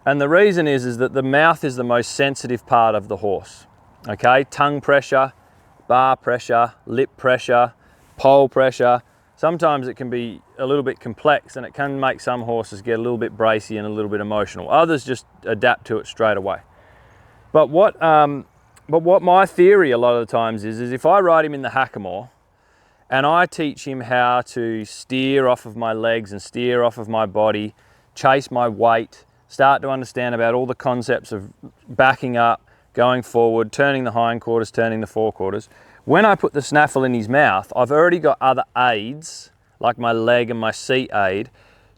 And the reason is that the mouth is the most sensitive part of the horse. Okay, tongue pressure, bar pressure, lip pressure, pole pressure. Sometimes it can be a little bit complex and it can make some horses get a little bit bracy and a little bit emotional. Others just adapt to it straight away. But what my theory a lot of the times is if I ride him in the hackamore and I teach him how to steer off of my legs and steer off of my body, chase my weight, start to understand about all the concepts of backing up, going forward, turning the hindquarters, turning the forequarters. When I put the snaffle in his mouth, I've already got other aids, like my leg and my seat aid,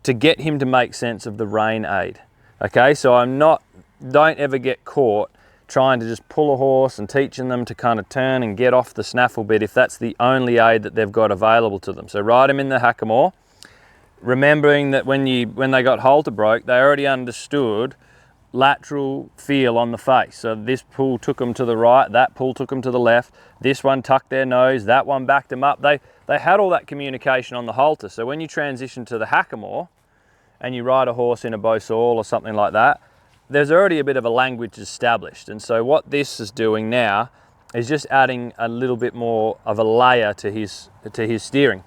to get him to make sense of the rein aid. Okay, so don't ever get caught trying to just pull a horse and teaching them to kind of turn and get off the snaffle bit if that's the only aid that they've got available to them. So ride them in the hackamore, remembering that when they got halter broke, they already understood lateral feel on the face. So this pull took them to the right, that pull took them to the left, this one tucked their nose, that one backed them up. They had all that communication on the halter. So when you transition to the hackamore and you ride a horse in a Beausoleil or something like that, there's already a bit of a language established. And so what this is doing now is just adding a little bit more of a layer to his steering.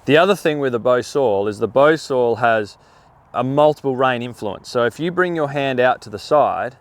The other thing with the Beausoleil is the Beausoleil has a multiple rein influence. So if you bring your hand out to the side,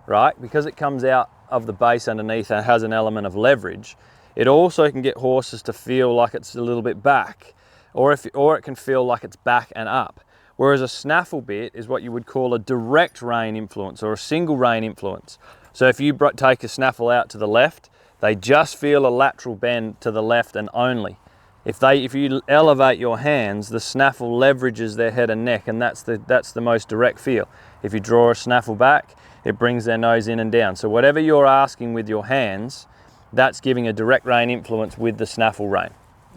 right, because it comes out of the base underneath and has an element of leverage, it also can get horses to feel like it's a little bit back, or it can feel like it's back and up. Whereas a snaffle bit is what you would call a direct rein influence or a single rein influence. So if you take a snaffle out to the left, they just feel a lateral bend to the left and only. If you elevate your hands, the snaffle leverages their head and neck, and that's the most direct feel. If you draw a snaffle back, it brings their nose in and down. So whatever you're asking with your hands, that's giving a direct rein influence with the snaffle rein,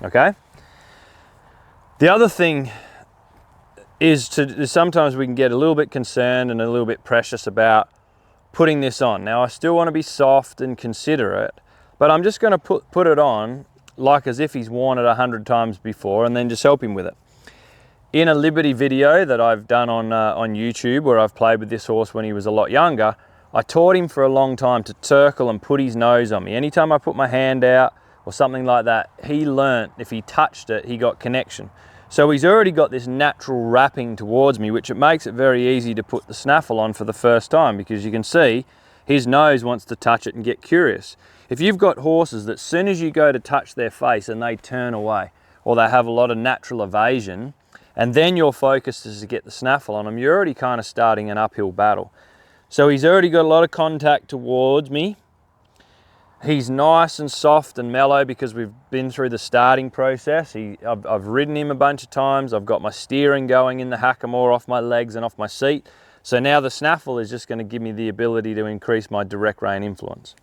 okay? The other thing is sometimes we can get a little bit concerned and a little bit precious about putting this on. Now I still want to be soft and considerate, but I'm just going to put it on like as if he's worn it 100 times before, and then just help him with it. In a Liberty video that I've done on YouTube, where I've played with this horse when he was a lot younger, I taught him for a long time to circle and put his nose on me. Anytime I put my hand out or something like that, he learnt if he touched it, he got connection. So he's already got this natural wrapping towards me, which it makes it very easy to put the snaffle on for the first time, because you can see his nose wants to touch it and get curious. If you've got horses that as soon as you go to touch their face and they turn away, or they have a lot of natural evasion, and then your focus is to get the snaffle on them, you're already kind of starting an uphill battle. So he's already got a lot of contact towards me. He's nice and soft and mellow because we've been through the starting process. I've ridden him a bunch of times. I've got my steering going in the hackamore off my legs and off my seat. So now the snaffle is just going to give me the ability to increase my direct rein influence.